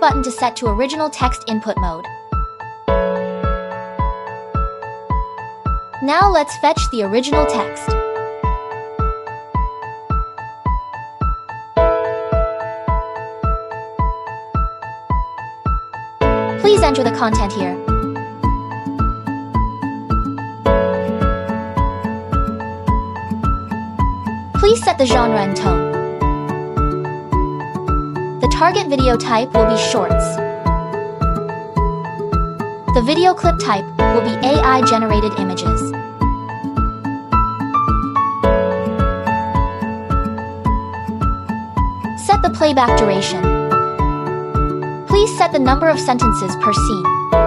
button to set to original text input mode. Now let's fetch the original text. Please enter the content here. Please set the genre and tone. The target video type will be shorts. The video clip type will be AI-generated images. Set the playback duration. Please set the number of sentences per scene.